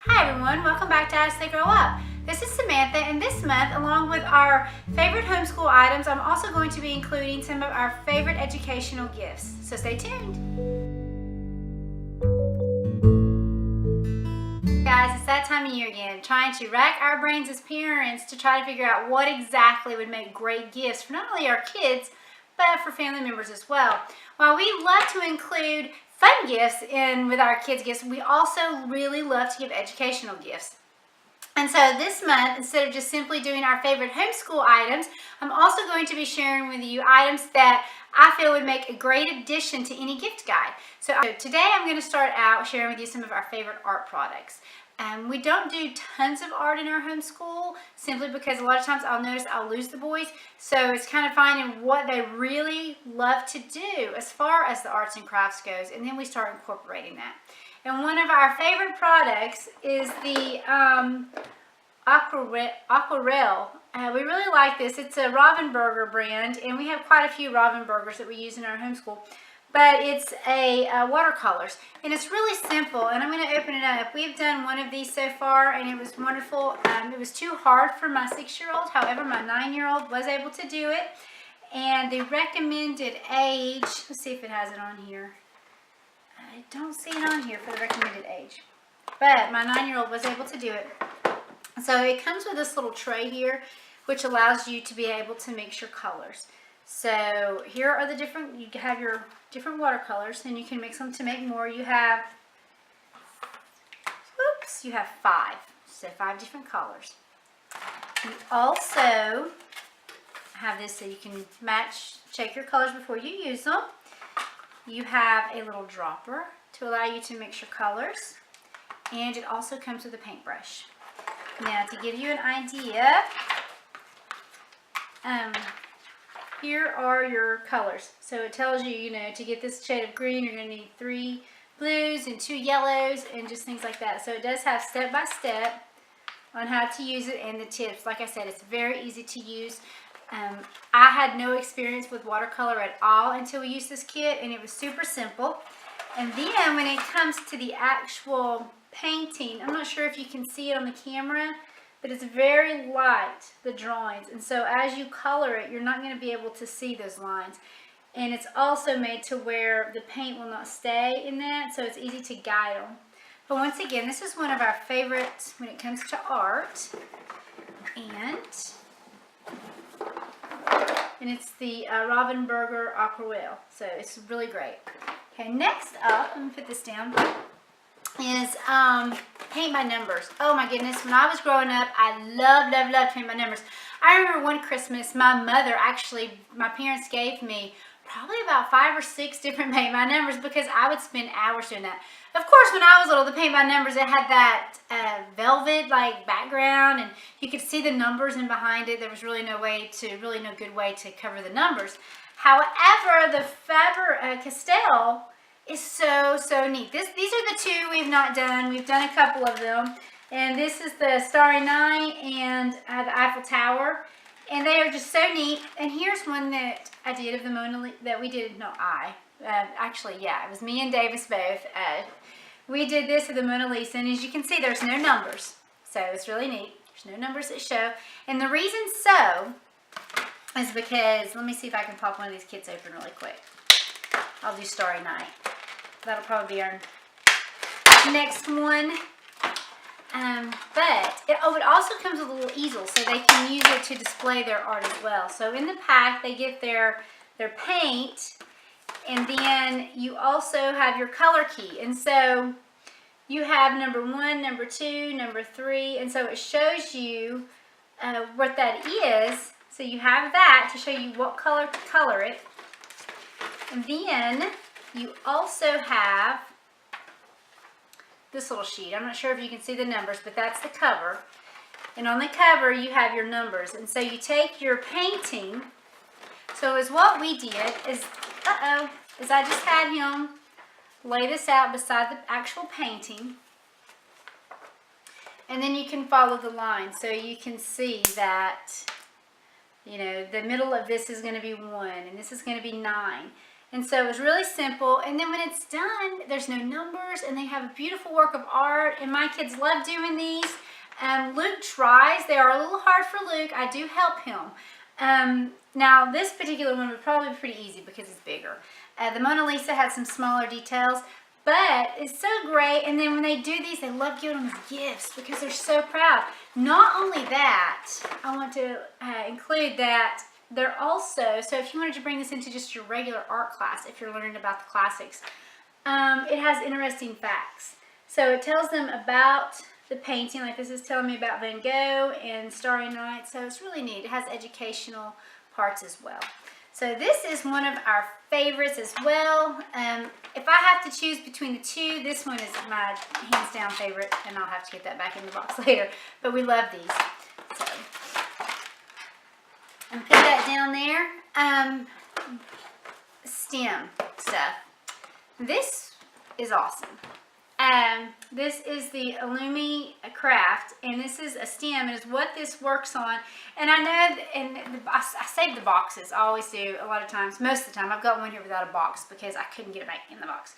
Hi everyone, welcome back to As They Grow Up. This is Samantha, and this month, along with our favorite homeschool items, I'm also going to be including some of our favorite educational gifts. So stay tuned. Guys, it's that time of year again, trying to rack our brains as parents to try to figure out what exactly would make great gifts for not only our kids, but for family members as well. While we love to include fun gifts in with our kids' gifts, we also really love to give educational gifts. And so this month, instead of just simply doing our favorite homeschool items, I'm also going to be sharing with you items that I feel would make a great addition to any gift guide. So today I'm going to start out sharing with you some of our favorite art products. We don't do tons of art in our homeschool simply because a lot of times I'll notice I'll lose the boys. So it's kind of finding what they really love to do as far as the arts and crafts goes, and then we start incorporating that. And one of our favorite products is the Aquarelle. We really like this. It's a Robin-Burger brand, and we have quite a few Robin-Burgers that we use in our homeschool. But it's a watercolors, and it's really simple, and I'm going to open it up. We've done one of these so far, and it was wonderful. It was too hard for my 6-year-old. However, my 9-year-old was able to do it. And the recommended age, let's see if it has it on here. I don't see it on here for the recommended age. But my 9-year-old was able to do it. So it comes with this little tray here, which allows you to be able to mix your colors. So here are the different, you have your different watercolors, and you can mix them to make more. You have, you have 5, so 5 different colors. You also have this so you can check your colors before you use them. You have a little dropper to allow you to mix your colors, and it also comes with a paintbrush. Now, to give you an idea, here are your colors. So it tells you, to get this shade of green, you're going to need 3 blues and 2 yellows and just things like that. So it does have step-by-step on how to use it and the tips. Like I said, it's very easy to use. I had no experience with watercolor at all until we used this kit, and it was super simple. And then when it comes to the actual painting, I'm not sure if you can see it on the camera, but it's very light, the drawings, and so as you color it, you're not going to be able to see those lines. And it's also made to where the paint will not stay in that, so it's easy to guide them. But once again, this is one of our favorites when it comes to art, and it's the Robin-Burger Aquarelle, so it's really great. Okay, next up, let me put this down, is paint by numbers. Oh my goodness, when I was growing up, I loved paint by numbers. I remember one Christmas, my parents gave me probably about 5 or 6 different paint by numbers because I would spend hours doing that. Of course, when I was little, the paint by numbers, it had that velvet like background, and you could see the numbers in behind it. There was really no good way to cover the numbers. However, the Faber-Castell is so neat. These are the 2 we've not done. We've done a couple of them, and this is the Starry Night and the Eiffel Tower, and they are just so neat. And here's one that I did of the Mona Lisa that we did. No, actually, yeah, it was me and Davis both. We did this of the Mona Lisa, and as you can see, there's no numbers, so it's really neat. There's no numbers that show, and the reason so is because, let me see if I can pop one of these kits open really quick. I'll do Starry Night. That'll probably be our next one. But it also comes with a little easel, so they can use it to display their art as well. So in the pack, they get their paint, and then you also have your color key. And so you have number 1, number 2, number 3, and so it shows you what that is. So you have that to show you what color to color it. And then you also have this little sheet. I'm not sure if you can see the numbers, but that's the cover. And on the cover, you have your numbers. And so you take your painting. So what we did is I just had him lay this out beside the actual painting. And then you can follow the line. So you can see that, the middle of this is going to be 1, and this is going to be 9. And so it was really simple. And then when it's done, there's no numbers, and they have a beautiful work of art. And my kids love doing these. Luke tries. They are a little hard for Luke. I do help him. Now, this particular one would probably be pretty easy because it's bigger. The Mona Lisa had some smaller details, but it's so great. And then when they do these, they love giving them as gifts because they're so proud. Not only that, I want to include that they're also, so if you wanted to bring this into just your regular art class, if you're learning about the classics, it has interesting facts. So it tells them about the painting, like this is telling me about Van Gogh and Starry Night, so it's really neat. It has educational parts as well. So this is one of our favorites as well. If I have to choose between the two, this one is my hands down favorite, and I'll have to get that back in the box later, but we love these. So, and put that down there. STEM stuff. This is awesome. This is the Alumacraft, and this is a STEM, and it's what this works on. And I know, and I save the boxes. I always do a lot of times. Most of the time, I've got one here without a box because I couldn't get it back in the box.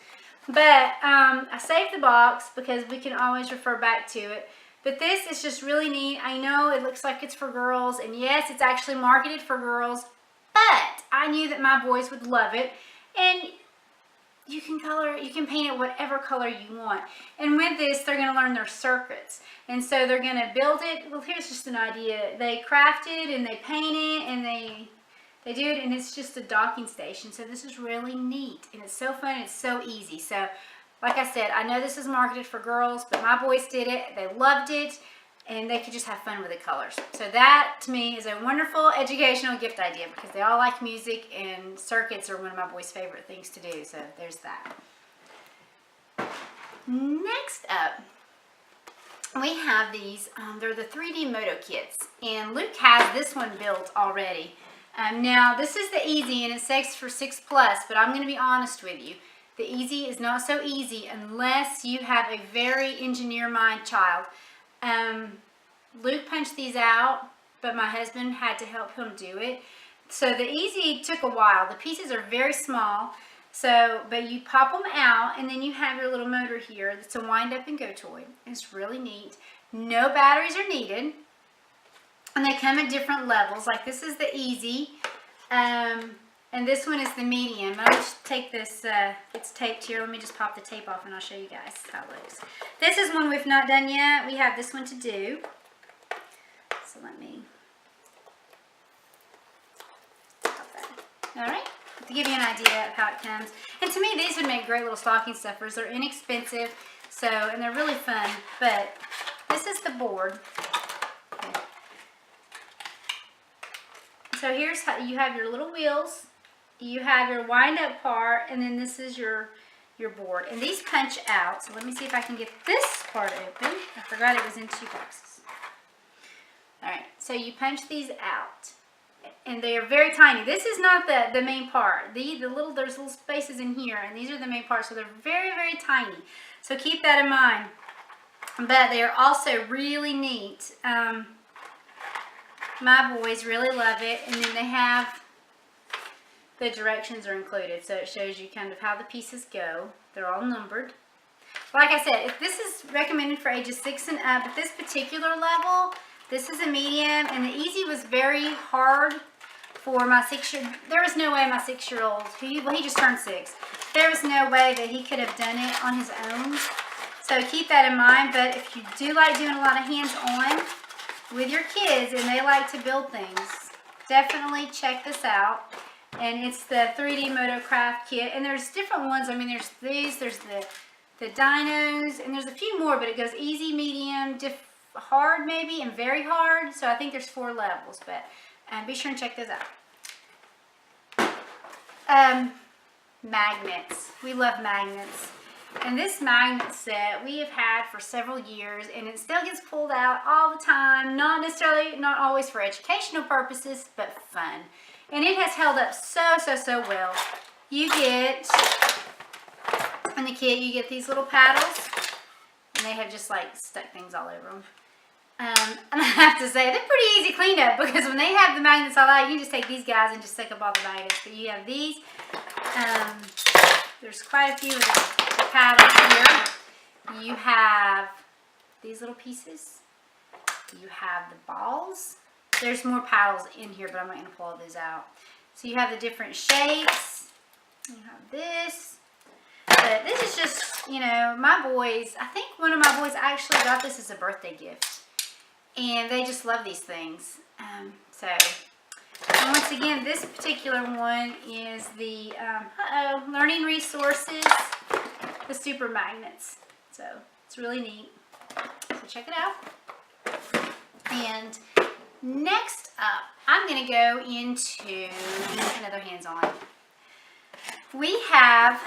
But I saved the box because we can always refer back to it. But this is just really neat. I know it looks like it's for girls, and yes, it's actually marketed for girls, but I knew that my boys would love it. And you can paint it whatever color you want. And with this, they're going to learn their circuits. And so they're going to build it. Well, here's just an idea. They craft it, and they paint it, and they do it, and it's just a docking station. So this is really neat, and it's so fun, it's so easy. So, like I said, I know this is marketed for girls, but my boys did it. They loved it, and they could just have fun with the colors. So that, to me, is a wonderful educational gift idea because they all like music, and circuits are one of my boys' favorite things to do. So there's that. Next up, we have these. They're the 3D Moto kits, and Luke has this one built already. Now, this is the easy, and it says for 6+, but I'm going to be honest with you. The easy is not so easy unless you have a very engineer mind child. Luke punched these out, but my husband had to help him do it. So the easy took a while. The pieces are very small, but you pop them out, and then you have your little motor here that's a wind up and go toy. It's really neat. No batteries are needed, and they come at different levels. Like this is the easy, and this one is the medium. I'll just take this, it's taped here. Let me just pop the tape off and I'll show you guys how it looks. This is one we've not done yet. We have this one to do. So let me pop that. Alright, to give you an idea of how it comes. And to me, these would make great little stocking stuffers. They're inexpensive, and they're really fun. But this is the board. Okay. So here's how you have your little wheels. You have your wind-up part, and then this is your board. And these punch out. So let me see if I can get this part open. I forgot it was in 2 boxes. Alright, so you punch these out. And they are very tiny. This is not the main part. There's little spaces in here, and these are the main parts. So they're very, very tiny. So keep that in mind. But they are also really neat. My boys really love it. And then they have the directions are included, so it shows you kind of how the pieces go. They're all numbered. Like I said, if this is recommended for ages 6 and up, at this particular level, this is a medium, and the easy was very hard for my 6-year-old. There was no way my 6-year-old, he just turned 6. There was no way that he could have done it on his own. So keep that in mind. But if you do like doing a lot of hands-on with your kids and they like to build things, definitely check this out. And it's the 3D Motocraft kit. And there's different ones. I mean, there's these. There's the dinos. And there's a few more, but it goes easy, medium, hard maybe, and very hard. So I think there's 4 levels. But be sure and check those out. Magnets. We love magnets. And this magnet set we have had for several years. And it still gets pulled out all the time. Not always for educational purposes, but fun. And it has held up so well. You get, in the kit, you get these little paddles. And they have just like stuck things all over them. And I have to say, they're pretty easy cleaned up because when they have the magnets all out, you just take these guys and just stick up all the magnets. But you have these. There's quite a few of the paddles here. You have these little pieces. You have the balls. There's more paddles in here, but I'm not going to pull all those out. So you have the different shapes. You have this. But this is just, you know, my boys. I think one of my boys actually got this as a birthday gift. And they just love these things. And once again, this particular one is the Learning Resources, the Super Magnets. So it's really neat. So check it out. And next up, I'm going to go into another hands-on. We have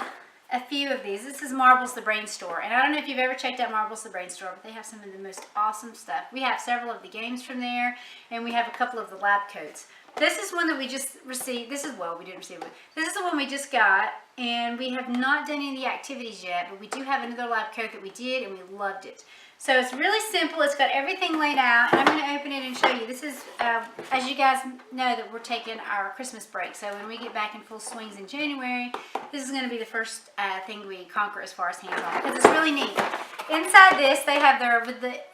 a few of these. This is Marbles the Brain Store. And I don't know if you've ever checked out Marbles the Brain Store, but they have some of the most awesome stuff. We have several of the games from there, and we have a couple of the lab coats. This is one that we just received. We didn't receive it. This is the one we just got, and we have not done any of the activities yet, but we do have another lab coat that we did, and we loved it. So it's really simple. It's got everything laid out, and I'm going to open it and show you. This is, as you guys know, that we're taking our Christmas break. So when we get back in full swings in January, this is going to be the first thing we conquer as far as hands-on, because it's really neat. Inside this, they have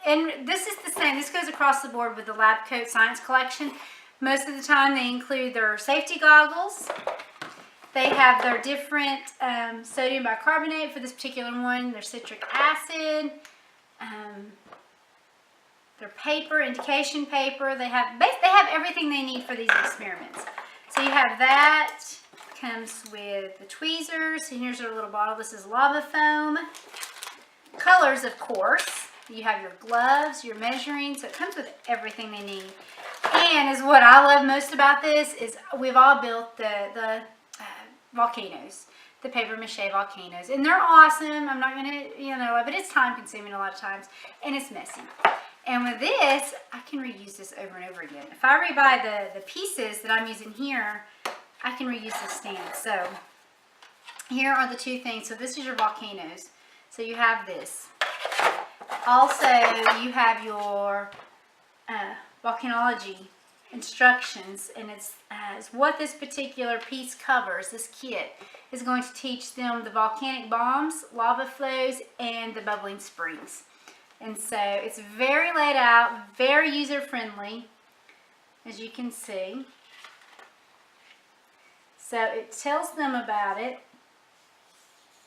and this is the same. This goes across the board with the lab coat science collection. Most of the time, they include their safety goggles. They have their different sodium bicarbonate for this particular one, their citric acid. Their paper, indication paper. They have everything they need for these experiments. So you have that. Comes with the tweezers. And here's our little bottle. This is lava foam. Colors, of course. You have your gloves, your measuring. So it comes with everything they need. And is what I love most about this is we've all built the volcanoes. The paper mache volcanoes, and they're awesome. I'm not gonna, but it's time consuming a lot of times, and it's messy. And with this, I can reuse this over and over again. If I rebuy the pieces that I'm using here, I can reuse the stand. So here are the two things. So this is your volcanoes. So you have this. Also, you have your volcanology instructions, and it's what this particular piece covers. This kit is going to teach them the volcanic bombs, lava flows, and the bubbling springs. And so it's very laid out, very user-friendly, as you can see. So it tells them about it,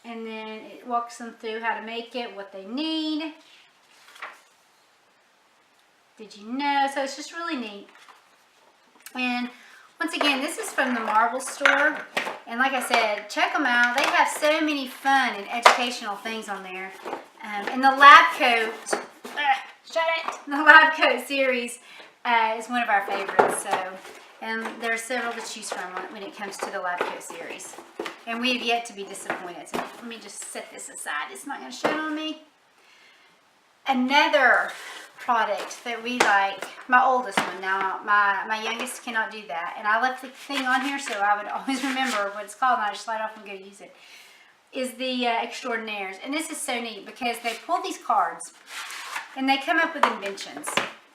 and then it walks them through how to make it, what they need. Did you know? So it's just really neat. And once again, this is from the Marble Store. And like I said, check them out. They have so many fun and educational things on there. And the Lab Coat, the Lab Coat series is one of our favorites. And there's several to choose from when it comes to the Lab Coat series. And we have yet to be disappointed. So let me just set this aside. It's not going to show on me. Another product that we like, my oldest one. Now my youngest cannot do that, and I left the thing on here so I would always remember what it's called, and I just slide off and go use it, is the Extraordinaires. And this is so neat because they pull these cards and they come up with inventions.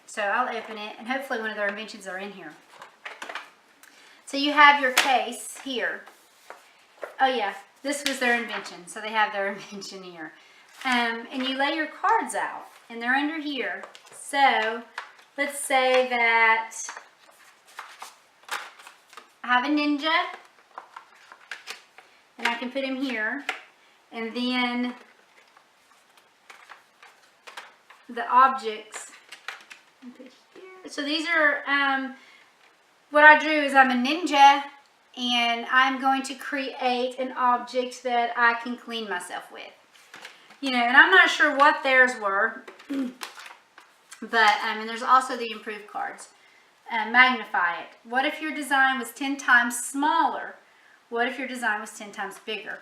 So I'll open it, and hopefully one of their inventions are in here. So you have your case here. Oh yeah, this was their invention. So they have their invention here. And you lay your cards out, and they're under here. So let's say that I have a ninja, and I can put him here, and then the objects. Put here. So these are what I drew is I'm a ninja, and I'm going to create an object that I can clean myself with. And I'm not sure what theirs were, but and there's also the improved cards. Magnify it. What if your design was 10 times smaller? What if your design was 10 times bigger?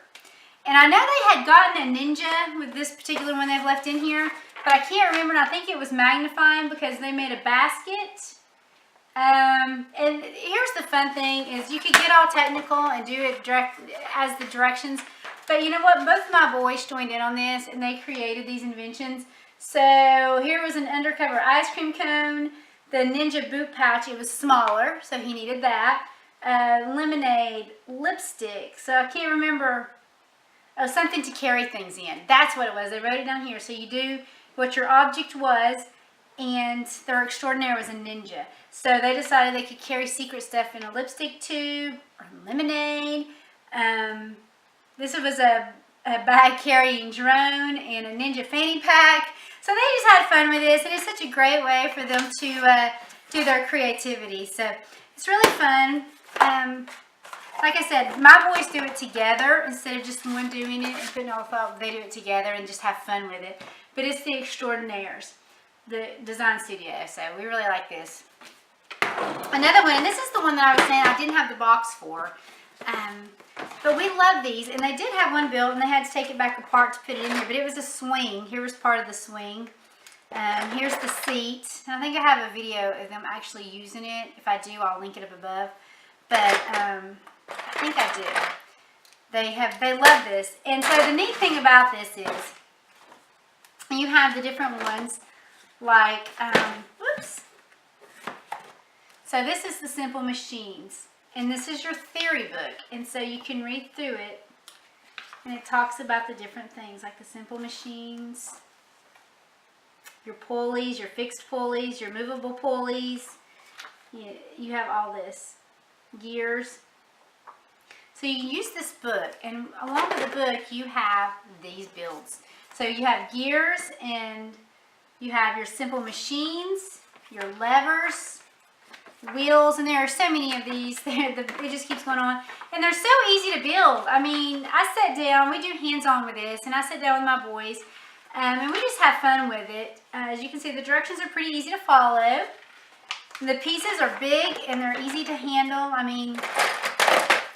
And I know they had gotten a ninja with this particular one they've left in here, but I can't remember, and I think it was magnifying because they made a basket. And here's the fun thing is you could get all technical and do it direct as the directions. But you know what? Both of my boys joined in on this, and they created these inventions. So here was an undercover ice cream cone, the Ninja boot pouch, it was smaller, so he needed that. Lemonade, lipstick, so I can't remember, oh, something to carry things in. That's what it was. They wrote it down here. So you do what your object was, and their extraordinaire was a ninja. So they decided they could carry secret stuff in a lipstick tube or lemonade. This was a bag carrying drone and a ninja fanny pack. So they just had fun with this, and it's such a great way for them to do their creativity. So it's really fun. Like I said, my boys do it together instead of just one doing it and putting all the thought. They do it together and just have fun with it. But it's the Extraordinaires, the design studio. So we really like this. Another one, and this is the one that I was saying I didn't have the box for. But we love these, and they did have one built, and they had to take it back apart to put it in here. But it was a swing. Here was part of the swing. Here's the seat. I think I have a video of them actually using it. If I do, I'll link it up above. But I think I do. They love this. And so the neat thing about this is you have the different ones like, whoops. So this is the Simple Machines. And this is your theory book. And so you can read through it. And it talks about the different things like the Simple Machines, your pulleys, your fixed pulleys, your movable pulleys. You have all this. Gears. So you use this book, and along with the book you have these builds. So you have gears, and you have your Simple Machines, your levers, wheels, and there are so many of these. It just keeps going on, and they're so easy to build. I mean, I sat down, we do hands-on with this, and I sat down with my boys, and we just have fun with it. As you can see, the directions are pretty easy to follow. The pieces are big and they're easy to handle. I mean,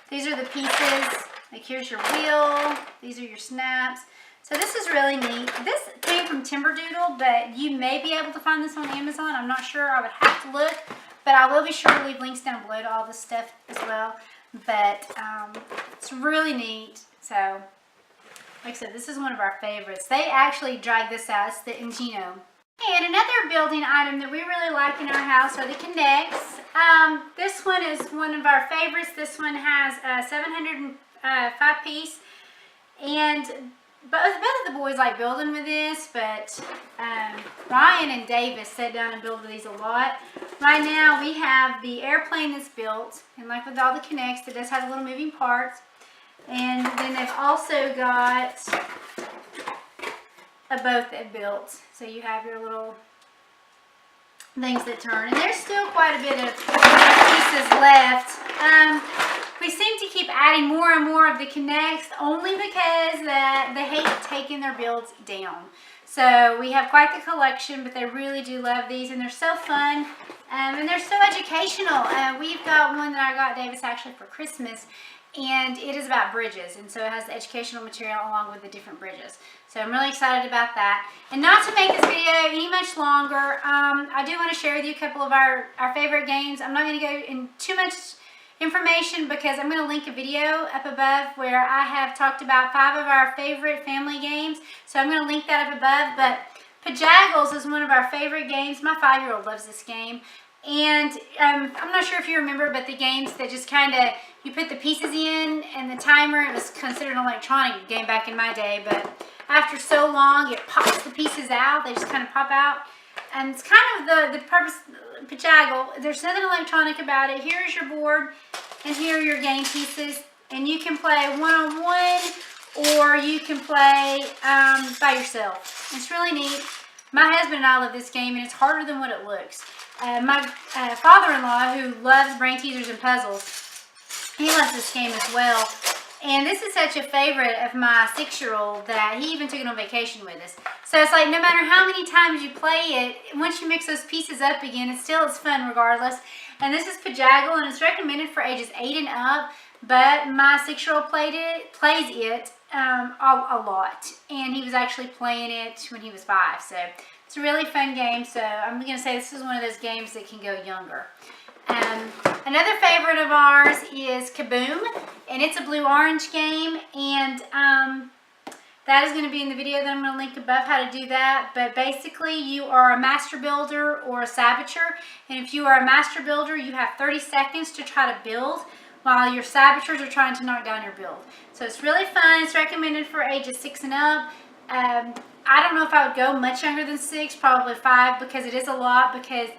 these are the pieces. Like here's your wheel. These are your snaps. So this is really neat. This came from Timberdoodle, but you may be able to find this on Amazon. I'm not sure. I would have to look, but I will be sure to leave links down below to all this stuff as well. But it's really neat. So, like I said, this is one of our favorites. They actually dragged this out. It's the Ingeno. And another building item that we really like in our house are the Connects. This one is one of our favorites. This one has a 705 piece. And both of the boys like building with this, but Ryan and Davis sat down and built with these a lot. Right now we have the airplane that's built, and like with all the Connects, it does have little moving parts. And then they've also got a boat that built. So you have your little things that turn. And there's still quite a bit of pieces left. We seem to keep adding more and more of the Connects only because they hate taking their builds down. So we have quite the collection, but they really do love these, and they're so fun, and they're so educational. We've got one that I got Davis actually for Christmas, and it is about bridges, and so it has the educational material along with the different bridges. So I'm really excited about that. And not to make this video any much longer, I do want to share with you a couple of our favorite games. I'm not going to go in too much information because I'm going to link a video up above where I have talked about 5 of our favorite family games. So I'm going to link that up above. But Bojangles is one of our favorite games. My 5-year-old loves this game. And I'm not sure if you remember, but the games that just kind of, you put the pieces in and the timer, it was considered an electronic game back in my day, but after so long, it pops the pieces out. They just kind of pop out. And it's kind of the purpose, Bojangle. There's nothing electronic about it. Here's your board, and here are your game pieces. And you can play one-on-one, or you can play by yourself. It's really neat. My husband and I love this game, and it's harder than what it looks. My father-in-law, who loves brain teasers and puzzles, he loves this game as well. And this is such a favorite of my 6-year-old that he even took it on vacation with us. So it's like no matter how many times you play it, once you mix those pieces up again, it's fun regardless. And this is Bojangles, and it's recommended for ages 8 and up. But my 6-year-old plays it a lot. And he was actually playing it when he was 5. So it's a really fun game. So I'm going to say this is one of those games that can go younger. Another favorite of ours is Kaboom, and it's a blue-orange game, and That is going to be in the video that I'm going to link above how to do that. But basically, you are a master builder or a saboteur. And if you are a master builder, you have 30 seconds to try to build while your saboteurs are trying to knock down your build. So it's really fun. It's recommended for ages 6 and up. I don't know if I would go much younger than 6, probably 5, because it is a lot. Because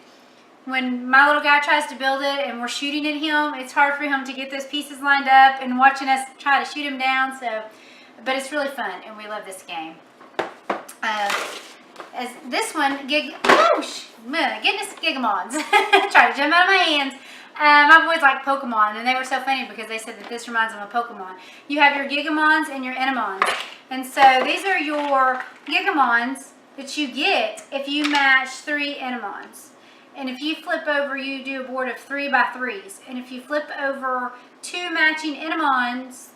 when my little guy tries to build it and we're shooting at him, it's hard for him to get those pieces lined up and watching us try to shoot him down. But it's really fun, and we love this game. As this one, goodness, Gigamons. Try to jump out of my hands. My boys like Pokemon, and they were so funny because they said that this reminds them of Pokemon. You have your Gigamons and your Enamons. And so these are your Gigamons that you get if you match 3 Enamons. And if you flip over, you do a board of 3 by 3s. And if you flip over 2 matching Enamons,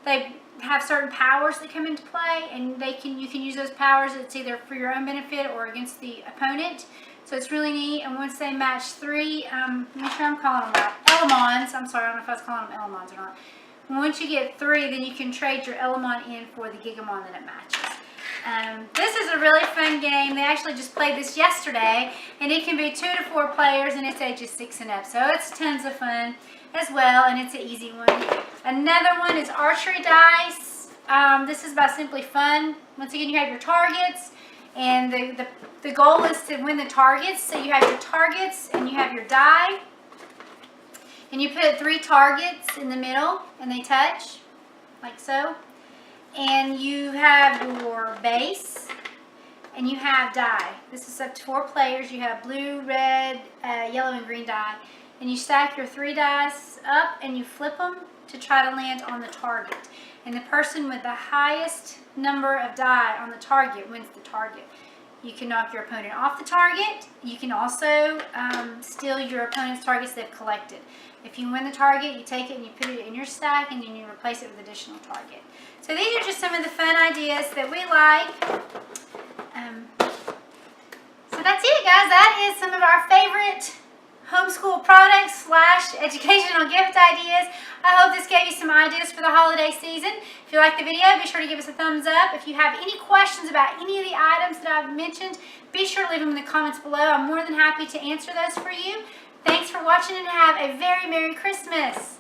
they have certain powers that come into play, and you can use those powers. It's either for your own benefit or against the opponent. So it's really neat. And once they match 3, make sure I'm calling them right. Elamons. I'm sorry, I don't know if I was calling them Elamons or not. Once you get 3, then you can trade your Elamon in for the Gigamon that it matches. This is a really fun game. They actually just played this yesterday, and it can be 2 to 4 players, and it's ages 6 and up. So it's tons of fun as well, and it's an easy one. Another one is archery dice. This is about simply fun. Once again, you have your targets, and the goal is to win the targets. So you have your targets, and you have your die, and you put 3 targets in the middle, and they touch, like so. And you have your base, and you have die. This is up to 4 players. You have blue, red, yellow, and green die. And you stack your 3 dice up, and you flip them to try to land on the target. And the person with the highest number of die on the target wins the target. You can knock your opponent off the target. You can also steal your opponent's targets they've collected. If you win the target, you take it and you put it in your stack, and then you replace it with additional target. So these are just some of the fun ideas that we like. So that's it, guys. That is some of our favorite homeschool products / educational gift ideas. I hope this gave you some ideas for the holiday season. If you like the video, be sure to give us a thumbs up. If you have any questions about any of the items that I've mentioned, be sure to leave them in the comments below. I'm more than happy to answer those for you. Thanks for watching, and have a very Merry Christmas.